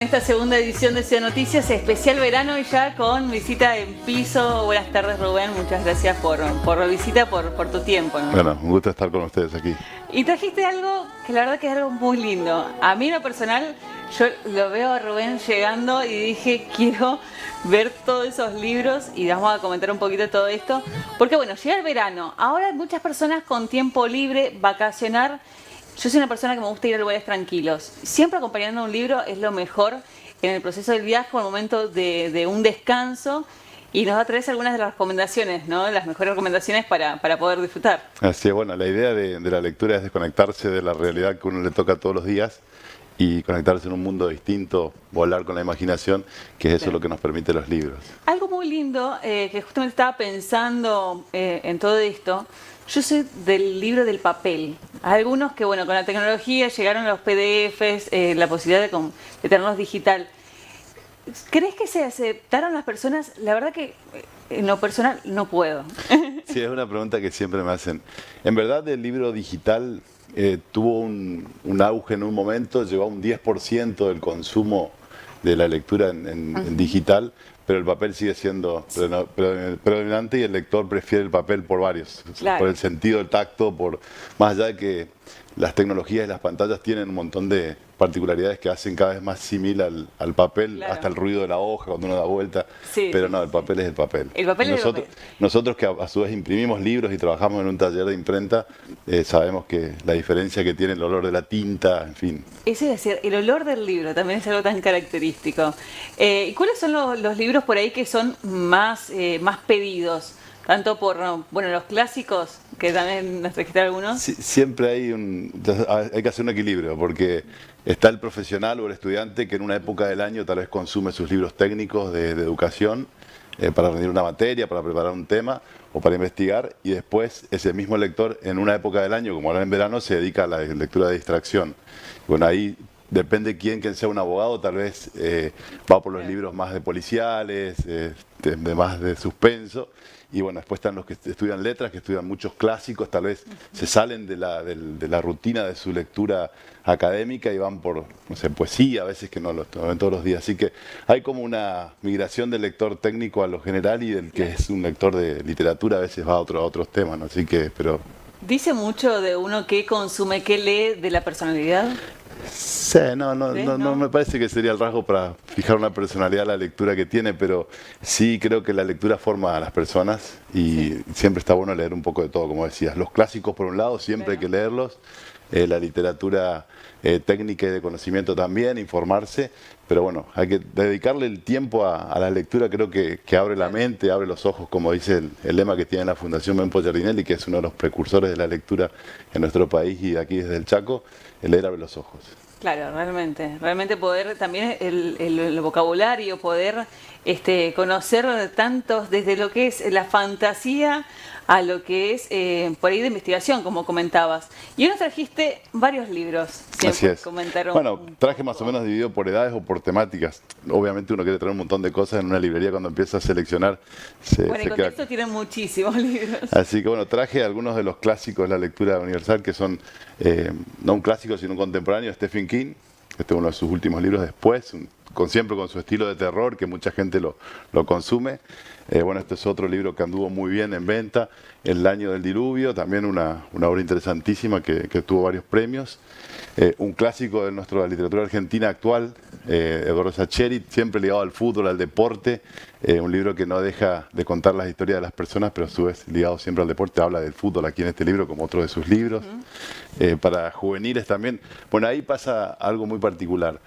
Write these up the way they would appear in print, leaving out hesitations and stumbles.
Esta segunda edición de Ciudad Noticias, especial verano y ya con visita en piso. Buenas tardes, Rubén, muchas gracias por la visita, por tu tiempo, ¿no? Bueno, un gusto estar con ustedes aquí. Y trajiste algo que la verdad que es algo muy lindo. A mí en lo personal, yo lo veo a Rubén llegando y dije, quiero ver todos esos libros y vamos a comentar un poquito de todo esto. Porque bueno, llega el verano, ahora hay muchas personas con tiempo libre, vacacionar. Yo soy una persona que me gusta ir a lugares tranquilos. Siempre acompañando un libro es lo mejor en el proceso del viaje o en el momento de un descanso. Y nos va a traer algunas de las recomendaciones, ¿no? Las mejores recomendaciones para poder disfrutar. Así es, bueno, la idea de la lectura es desconectarse de la realidad que uno le toca todos los días y conectarse en un mundo distinto, volar con la imaginación, que es eso lo que nos permite los libros. Algo muy lindo, que justamente estaba pensando en todo esto. Yo soy del libro del papel. Algunos que, bueno, con la tecnología llegaron los PDFs, la posibilidad de tenerlos digital. ¿Crees que se aceptaron las personas? La verdad que en lo personal no puedo. Sí, es una pregunta que siempre me hacen. En verdad el libro digital tuvo un auge en un momento, llegó a un 10% del consumo de la lectura en digital, pero el papel sigue siendo predominante y el lector prefiere el papel por varios, claro, por el sentido del tacto, más allá de que las tecnologías y las pantallas tienen un montón de particularidades que hacen cada vez más similar al papel, claro, hasta el ruido de la hoja cuando uno da vuelta, sí, pero no, el papel es el papel. El papel es el papel. Nosotros que a su vez imprimimos libros y trabajamos en un taller de imprenta, sabemos que la diferencia que tiene el olor de la tinta, en fin. Eso es decir, el olor del libro también es algo tan característico. ¿Y cuáles son los libros por ahí que son más pedidos? Tanto por, bueno, los clásicos, que también nos trajiste algunos. Sí, siempre hay que hacer un equilibrio, porque está el profesional o el estudiante que en una época del año tal vez consume sus libros técnicos de educación para rendir una materia, para preparar un tema o para investigar, y después ese mismo lector en una época del año, como ahora en verano, se dedica a la lectura de distracción. Bueno, ahí depende quien sea un abogado, tal vez va por los libros más de policiales, de más de suspenso. Y bueno, después están los que estudian letras, que estudian muchos clásicos, tal vez se salen de la rutina de su lectura académica y van por, no sé, poesía, a veces que no lo ven todos los días. Así que hay como una migración del lector técnico a lo general y del que es un lector de literatura a veces va a otros temas, ¿no? Así que, pero... ¿Dice mucho de uno qué consume, qué lee de la personalidad? Sí, no me parece que sería el rasgo para fijar una personalidad a la lectura que tiene, pero sí creo que la lectura forma a las personas y siempre está bueno leer un poco de todo, como decías. Los clásicos por un lado, siempre hay que leerlos, la literatura técnica y de conocimiento también, informarse, pero bueno, hay que dedicarle el tiempo a la lectura, creo que abre la mente, abre los ojos, como dice el lema que tiene la Fundación Mempo Giardinelli, que es uno de los precursores de la lectura en nuestro país y aquí desde el Chaco. El leer abre los ojos. Claro, realmente poder también el vocabulario, poder conocer tantos, desde lo que es la fantasía a lo que es por ahí de investigación, como comentabas. Y hoy nos trajiste varios libros. Así es. Bueno, traje más o menos dividido por edades o por temáticas. Obviamente uno quiere traer un montón de cosas en una librería cuando empieza a seleccionar. Bueno, el contexto tiene muchísimos libros. Así que bueno, traje algunos de los clásicos de la lectura universal que son, no un clásico sino un contemporáneo, Stephen King. Este es uno de sus últimos libros después, siempre con su estilo de terror, que mucha gente lo consume. Bueno, este es otro libro que anduvo muy bien en venta, El año del diluvio, también una obra interesantísima que tuvo varios premios. Un clásico de nuestra literatura argentina actual, Eduardo Sacheri, siempre ligado al fútbol, al deporte. Un libro que no deja de contar las historias de las personas, pero a su vez ligado siempre al deporte. Habla del fútbol aquí en este libro como otro de sus libros. Para juveniles también. Bueno, ahí pasa algo muy particular.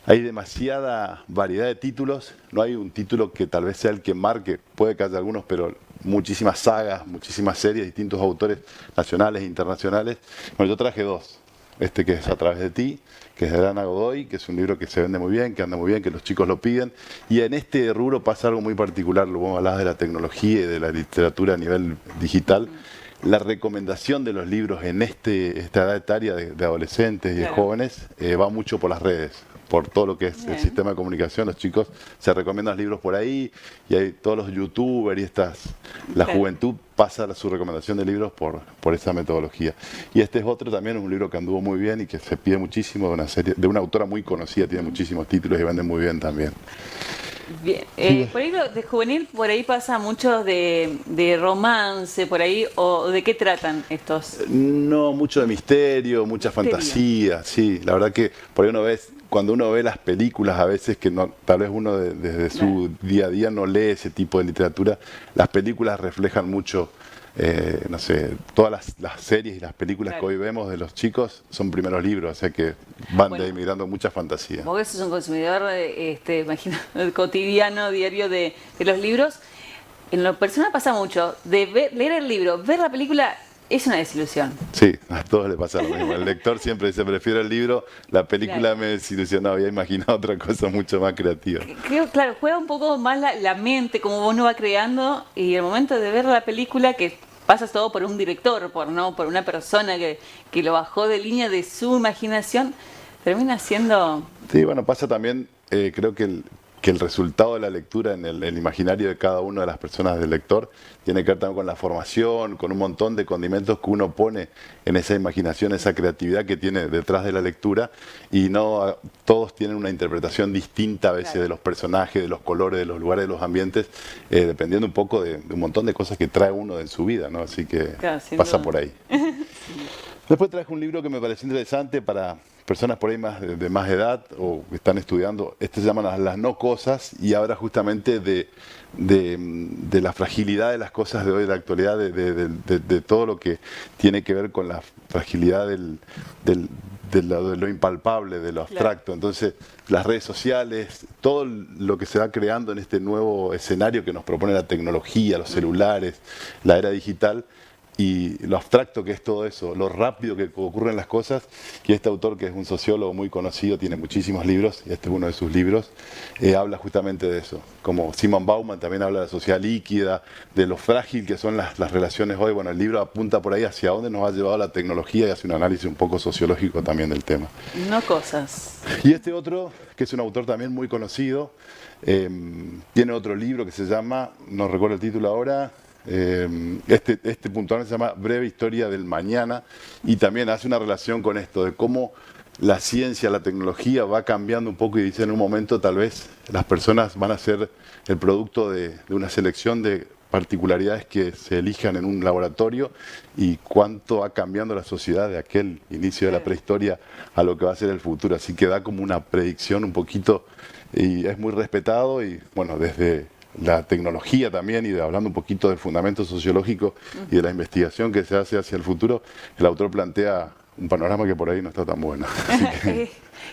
Hay demasiada variedad de títulos. No hay un título que tal vez sea el que marque. Puede que haya algunos, pero muchísimas sagas, muchísimas series, distintos autores nacionales e internacionales. Bueno, yo traje dos. Este que es A través de ti, que es de Adriana Godoy, que es un libro que se vende muy bien, que anda muy bien, que los chicos lo piden. Y en este rubro pasa algo muy particular, luego hablabas de la tecnología y de la literatura a nivel digital. La recomendación de los libros en esta edad etaria de adolescentes y de jóvenes va mucho por las redes. por todo lo que es el Bien. sistema de comunicación, los chicos se recomiendan libros por ahí y hay todos los youtubers y la Claro. juventud pasa su recomendación de libros por esa metodología. Y este es otro también, es un libro que anduvo muy bien y que se pide muchísimo de una serie, de una autora muy conocida, tiene muchísimos títulos y vende muy bien también. Bien. Por ahí de juvenil, por ahí pasa mucho de romance, por ahí, o de qué tratan estos. No, mucho de misterio, mucha Misterio. fantasía, sí. La verdad que por ahí uno ve, cuando uno ve las películas a veces que no, tal vez uno desde su día a día no lee ese tipo de literatura, las películas reflejan mucho, no sé, todas las series y las películas Claro. que hoy vemos de los chicos son primeros libros, o sea que van Bueno. de ahí mirando mucha fantasía. Vos que sos un consumidor, imagino, cotidiano, diario de los libros. En lo personal pasa mucho, leer el libro, ver la película es una desilusión. Sí, a todos le pasa lo mismo. El lector siempre dice, prefiero el libro, la película Claro. me desilusionó, había imaginado otra cosa mucho más creativa. Creo, claro, juega un poco más la mente, como uno va creando, y el momento de ver la película, que pasas todo por un director, por una persona que lo bajó de línea de su imaginación, termina siendo... Sí, bueno, pasa también, creo que el resultado de la lectura en el imaginario de cada una de las personas del lector tiene que ver también con la formación, con un montón de condimentos que uno pone en esa imaginación, esa creatividad que tiene detrás de la lectura, y no todos tienen una interpretación distinta a veces Claro. de los personajes, de los colores, de los lugares, de los ambientes, dependiendo un poco de un montón de cosas que trae uno en su vida, ¿no? Así que Claro, sin pasa duda. por ahí. Después traje un libro que me pareció interesante para personas por ahí más de más edad o que están estudiando. Este se llama Las no cosas y habla justamente de la fragilidad de las cosas de hoy, de la actualidad, de todo lo que tiene que ver con la fragilidad de lo impalpable, de lo abstracto. Entonces, las redes sociales, todo lo que se va creando en este nuevo escenario que nos propone la tecnología, los celulares, la era digital, y lo abstracto que es todo eso, lo rápido que ocurren las cosas. Y este autor, que es un sociólogo muy conocido, tiene muchísimos libros, y este es uno de sus libros, habla justamente de eso. Como Simon Bauman también habla de la sociedad líquida, de lo frágil que son las relaciones hoy. Bueno, el libro apunta por ahí hacia dónde nos ha llevado la tecnología y hace un análisis un poco sociológico también del tema. No cosas. Y este otro, que es un autor también muy conocido, tiene otro libro que se llama, no recuerdo el título ahora, este puntualmente se llama Breve Historia del Mañana, y también hace una relación con esto, de cómo la ciencia, la tecnología va cambiando un poco, y dice en un momento tal vez las personas van a ser el producto de una selección de particularidades que se elijan en un laboratorio, y cuánto va cambiando la sociedad de aquel inicio de la prehistoria a lo que va a ser el futuro. Así que da como una predicción un poquito, y es muy respetado, y bueno, desde la tecnología también, y hablando un poquito del fundamento sociológico y de la investigación que se hace hacia el futuro, el autor plantea un panorama que por ahí no está tan bueno. Así que,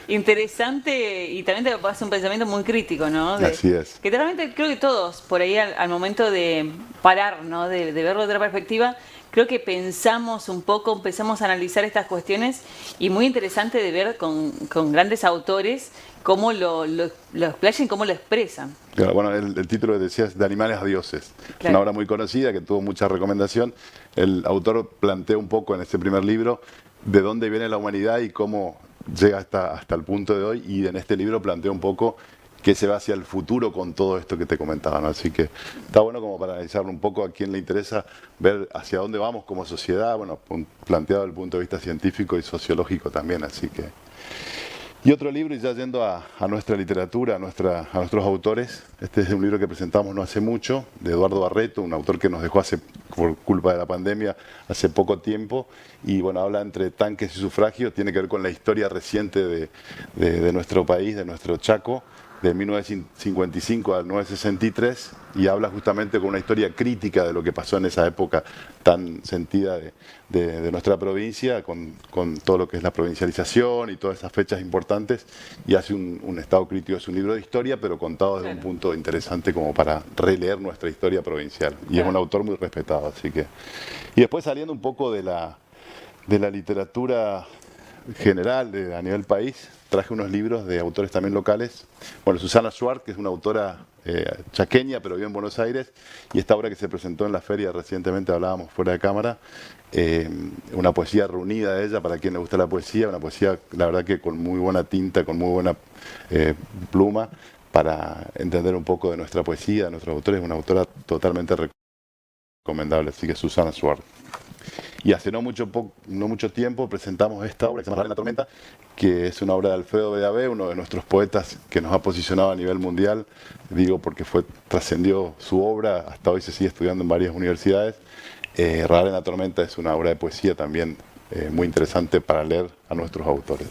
Interesante, y también te pasa un pensamiento muy crítico, ¿no? Así es. Que realmente creo que todos, por ahí al momento de parar, ¿no? De verlo de otra perspectiva, creo que pensamos un poco, empezamos a analizar estas cuestiones, y muy interesante de ver con grandes autores cómo lo explayan, cómo lo expresan. claro, bueno, el título que decías, De animales a dioses. Es Claro. una obra muy conocida que tuvo mucha recomendación. El autor plantea un poco en este primer libro de dónde viene la humanidad y cómo llega hasta el punto de hoy, y en este libro plantea un poco qué se va hacia el futuro con todo esto que te comentaba, ¿no? Así que está bueno como para analizarlo un poco a quien le interesa ver hacia dónde vamos como sociedad, bueno, planteado desde el punto de vista científico y sociológico también, así que... Y otro libro, y ya yendo a nuestra literatura, a nuestros autores, este es un libro que presentamos no hace mucho, de Eduardo Barreto, un autor que nos dejó por culpa de la pandemia hace poco tiempo, y bueno, habla entre tanques y sufragios, tiene que ver con la historia reciente de nuestro país, de nuestro Chaco, de 1955 al 1963, y habla justamente con una historia crítica de lo que pasó en esa época tan sentida de nuestra provincia, con todo lo que es la provincialización y todas esas fechas importantes, y hace un estado crítico. Es un libro de historia, pero contado desde un punto interesante como para releer nuestra historia provincial, y es un autor muy respetado, así que... Y después, saliendo un poco de la literatura general, a nivel país, traje unos libros de autores también locales. Bueno, Susana Schwartz, que es una autora chaqueña, pero vive en Buenos Aires, y esta obra que se presentó en la feria recientemente, hablábamos fuera de cámara, una poesía reunida de ella, para quien le gusta la poesía, una poesía, la verdad que con muy buena tinta, con muy buena pluma, para entender un poco de nuestra poesía, de nuestros autores, una autora totalmente recomendable, así que Susana Schwartz. Y hace no mucho tiempo presentamos esta obra que se llama La Tormenta, que es una obra de Alfredo Beavé, uno de nuestros poetas que nos ha posicionado a nivel mundial, digo porque trascendió su obra, hasta hoy se sigue estudiando en varias universidades. Radar en la Tormenta es una obra de poesía también muy interesante para leer a nuestros autores.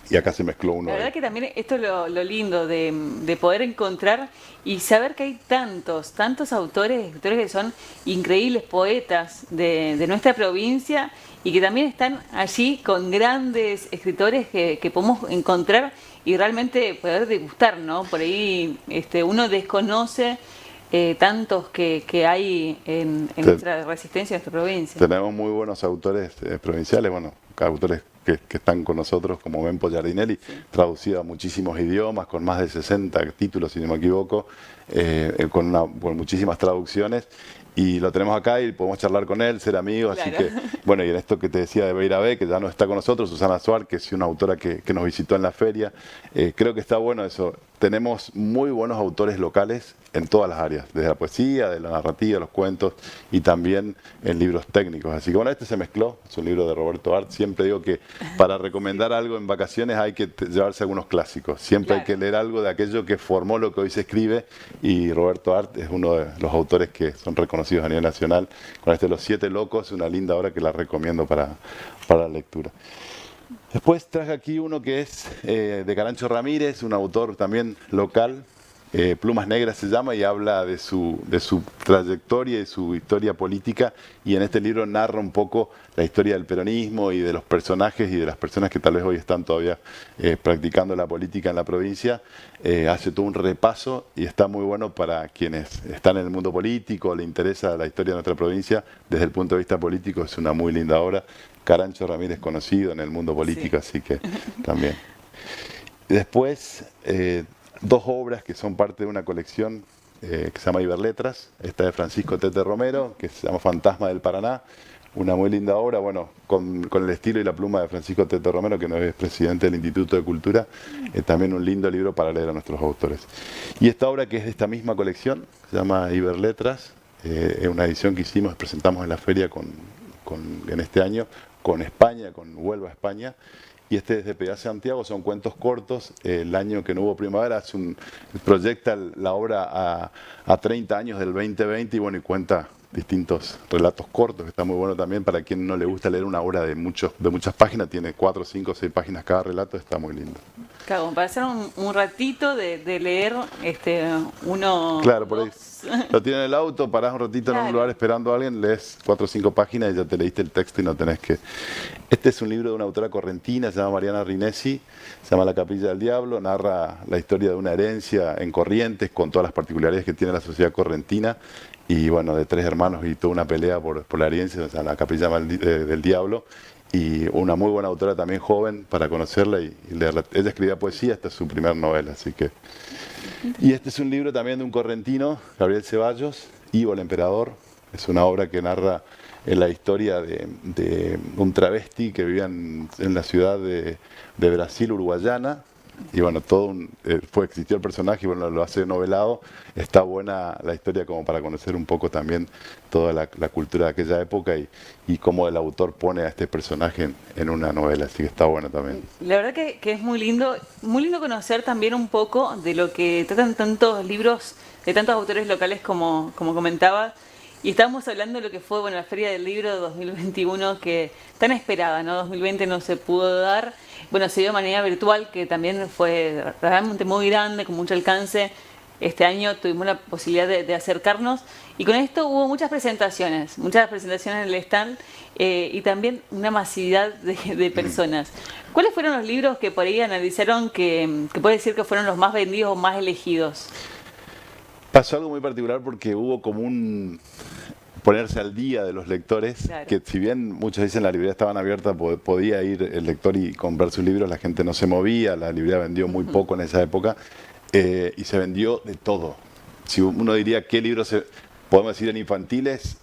Y acá se mezcló uno. La verdad que también esto es lo lindo de poder encontrar y saber que hay tantos autores que son increíbles poetas de nuestra provincia y que también están allí con grandes escritores que podemos encontrar y realmente poder degustar, ¿no? Por ahí uno desconoce tantos que hay en nuestra resistencia, en nuestra provincia. Tenemos muy buenos autores provinciales, bueno, autores que están con nosotros, como Mempo Giardinelli, sí, traducido a muchísimos idiomas, con más de 60 títulos, si no me equivoco, con muchísimas traducciones, y lo tenemos acá y podemos charlar con él, ser amigos, claro. Así que, bueno, y en esto que te decía de Beira B, que ya no está con nosotros, Susana Schwartz, que es una autora que nos visitó en la feria, creo que está bueno eso. Tenemos muy buenos autores locales en todas las áreas, desde la poesía, de la narrativa, los cuentos y también en libros técnicos. Así que bueno, se mezcló, es un libro de Roberto Art. Siempre digo que para recomendar algo en vacaciones hay que llevarse algunos clásicos. Siempre claro, hay que leer algo de aquello que formó lo que hoy se escribe, y Roberto Art es uno de los autores que son reconocidos a nivel nacional. Con Los Siete Locos, una linda obra que la recomiendo para la lectura. Después traje aquí uno que es de Carancho Ramírez, un autor también local, Plumas Negras se llama, y habla de su trayectoria y su historia política, y en este libro narra un poco la historia del peronismo y de los personajes y de las personas que tal vez hoy están todavía practicando la política en la provincia. Hace todo un repaso y está muy bueno para quienes están en el mundo político, le interesa la historia de nuestra provincia. Desde el punto de vista político es una muy linda obra. Carancho Ramírez conocido en el mundo político, sí, así que también. Después, dos obras que son parte de una colección que se llama Iberletras. Esta de Francisco Tete Romero, que se llama Fantasma del Paraná. Una muy linda obra, bueno, con el estilo y la pluma de Francisco Tete Romero, que no es presidente del Instituto de Cultura. También un lindo libro para leer a nuestros autores. Y esta obra, que es de esta misma colección, se llama Iberletras. Es una edición que presentamos en la feria en este año, con España, con Huelva, España. Y es de Piedad Santiago, son cuentos cortos. El año que no hubo primavera proyecta la obra a 30 años del 2020 y bueno, y cuenta distintos relatos cortos, que está muy bueno también para quien no le gusta leer una obra de muchas páginas. Tiene 4, 5, 6 páginas cada relato, está muy lindo. Claro, para hacer un ratito de leer uno. Claro, por ahí lo tienes en el auto, parás un ratito, claro, en un lugar esperando a alguien, lees 4 o 5 páginas y ya te leíste el texto y no tenés que... Este es un libro de una autora correntina, se llama Mariana Rinesi, se llama La Capilla del Diablo, narra la historia de una herencia en Corrientes con todas las particularidades que tiene la sociedad correntina, y bueno, de 3 hermanos y toda una pelea por la herencia, o sea, La Capilla del Diablo. Y una muy buena autora también, joven, para conocerla y leerla. Ella escribía poesía, esta es su primera novela, así que... Y este es un libro también de un correntino, Gabriel Ceballos, Ivo el Emperador. Es una obra que narra la historia de un travesti que vivía en la ciudad de Brasil, Uruguayana. Y bueno, existió el personaje y bueno, lo hace novelado. Está buena la historia como para conocer un poco también toda la cultura de aquella época y cómo el autor pone a este personaje en una novela, así que está bueno también. La verdad que es muy lindo conocer también un poco de lo que tratan tantos libros de tantos autores locales como comentaba. Y estábamos hablando de lo que fue la Feria del Libro de 2021, que tan esperada, ¿no? 2020 no se pudo dar. Bueno, se dio de manera virtual, que también fue realmente muy grande, con mucho alcance. Este año tuvimos la posibilidad de acercarnos y con esto hubo muchas presentaciones en el stand y también una masividad de personas. ¿Cuáles fueron los libros que por ahí analizaron que puede decir que fueron los más vendidos o más elegidos? Pasó algo muy particular porque hubo como ponerse al día de los lectores, Claro. que si bien muchos dicen la librería estaban abiertas, podía ir el lector y comprar sus libros, la gente no se movía, la librería vendió muy poco en esa época, y se vendió de todo. Si uno diría qué libros podemos decir en infantiles,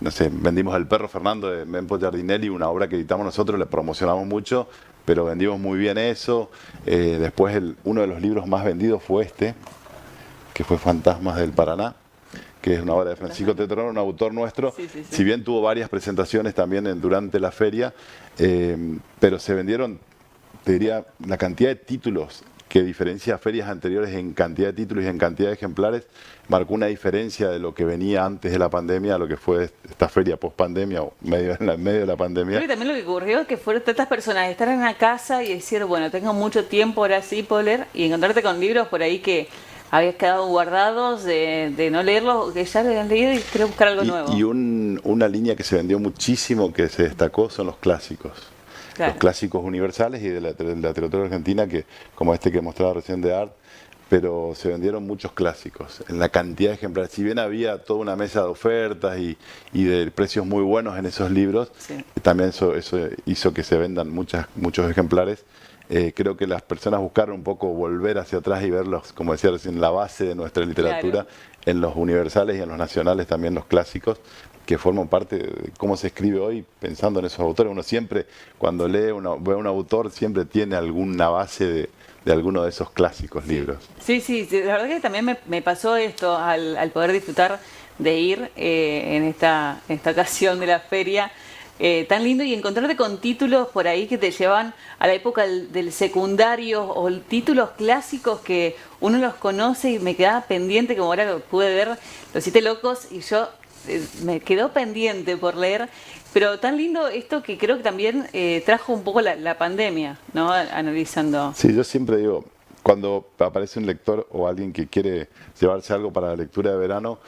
no sé, vendimos El perro Fernando de Mempo Giardinelli, una obra que editamos nosotros, le promocionamos mucho, pero vendimos muy bien eso. Después uno de los libros más vendidos fue que fue Fantasmas del Paraná, que es una obra de Francisco Tetrón, un autor nuestro. Sí, sí, sí. Si bien tuvo varias presentaciones también durante la feria, pero se vendieron, te diría, la cantidad de títulos que diferencia a ferias anteriores en cantidad de títulos y en cantidad de ejemplares, marcó una diferencia de lo que venía antes de la pandemia a lo que fue esta feria post-pandemia o en medio de la pandemia. Creo que también lo que ocurrió es que fueron tantas personas estar en la casa y decir, bueno, tengo mucho tiempo, ahora sí puedo leer, y encontrarte con libros por ahí que habías quedado guardados de no leerlos, que ya lo habían leído y quería buscar algo nuevo. Y una línea que se vendió muchísimo, que se destacó, son los clásicos. Claro. Los clásicos universales y de la literatura argentina, que como este que mostraba recién de Art, pero se vendieron muchos clásicos en la cantidad de ejemplares. Si bien había toda una mesa de ofertas y de precios muy buenos en esos libros, Sí. también eso hizo que se vendan muchos ejemplares. Creo que las personas buscaron un poco volver hacia atrás y verlos, como decía recién, la base de nuestra literatura, Claro. en los universales y en los nacionales también los clásicos, que forman parte de cómo se escribe hoy, pensando en esos autores. Uno siempre, cuando ve a un autor, siempre tiene alguna base de alguno de esos clásicos libros. Sí, sí, la verdad que también me pasó esto al poder disfrutar de ir en esta ocasión de la feria. Tan lindo, y encontrarte con títulos por ahí que te llevan a la época del secundario, o títulos clásicos que uno los conoce, y me quedaba pendiente, como ahora lo pude ver, Los Siete Locos, y yo me quedó pendiente por leer. Pero tan lindo esto, que creo que también trajo un poco la pandemia, ¿no? Analizando. Sí, yo siempre digo, cuando aparece un lector o alguien que quiere llevarse algo para la lectura de verano,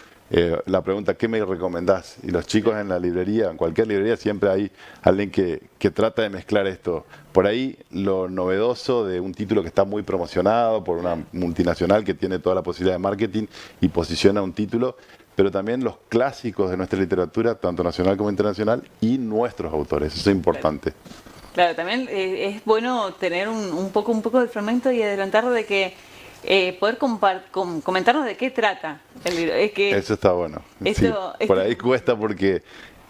la pregunta, ¿qué me recomendás? Y los chicos en la librería, en cualquier librería, siempre hay alguien que trata de mezclar esto. Por ahí, lo novedoso de un título que está muy promocionado por una multinacional que tiene toda la posibilidad de marketing y posiciona un título, pero también los clásicos de nuestra literatura, tanto nacional como internacional, y nuestros autores. Eso es importante. Claro, también es bueno tener un poco de fragmento y adelantar de que poder comentarnos de qué trata el libro. Es que eso está bueno. esto, Sí, por ahí cuesta porque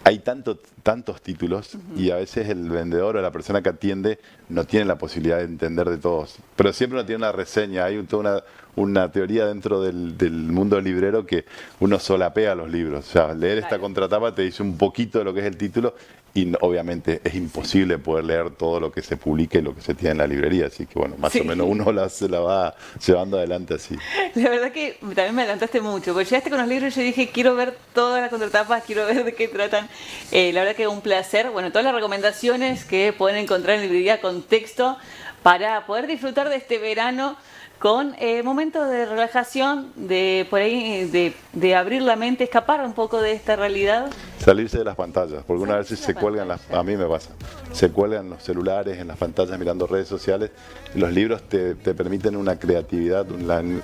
hay tantos títulos y a veces el vendedor o la persona que atiende no tiene la posibilidad de entender de todos. Pero siempre uno tiene una reseña, hay toda una teoría dentro del mundo librero que uno solapea los libros. O sea, leer esta contratapa te dice un poquito de lo que es el título y obviamente es imposible poder leer todo lo que se publica y lo que se tiene en la librería. Así que bueno, más o menos uno se la va llevando adelante así. La verdad que también me adelantaste mucho, porque llegaste con los libros y yo dije, quiero ver todas las contratapas, quiero ver de qué tratan. La verdad que un placer. Bueno, todas las recomendaciones que pueden encontrar en librería con texto para poder disfrutar de este verano con momentos de relajación, de por ahí de abrir la mente, escapar un poco de esta realidad. Salirse de las pantallas, porque una vez se cuelgan, a mí me pasa, se cuelgan los celulares en las pantallas mirando redes sociales. Los libros te permiten una creatividad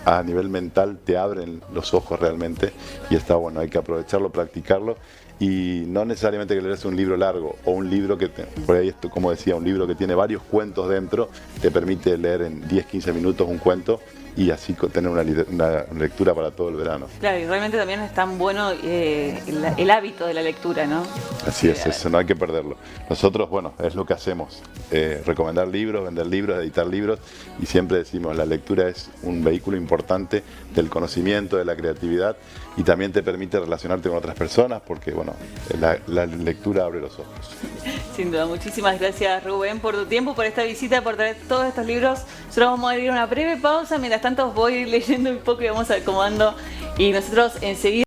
a nivel mental, te abren los ojos realmente y está bueno, hay que aprovecharlo, practicarlo. Y no necesariamente que leerse un libro largo o un libro que, por ahí, como decía, un libro que tiene varios cuentos dentro, te permite leer en 10-15 minutos un cuento y así tener una lectura para todo el verano. Claro, y realmente también es tan bueno el hábito de la lectura, ¿no? Así es, eso no hay que perderlo. Nosotros, bueno, es lo que hacemos, recomendar libros, vender libros, editar libros, y siempre decimos, la lectura es un vehículo importante del conocimiento, de la creatividad, y también te permite relacionarte con otras personas, porque, bueno, la lectura abre los ojos. Sin duda, muchísimas gracias, Rubén, por tu tiempo, por esta visita, por traer todos estos libros. Nosotros vamos a ir a una breve pausa, mientras tanto voy leyendo un poco y vamos acomodando, y nosotros enseguida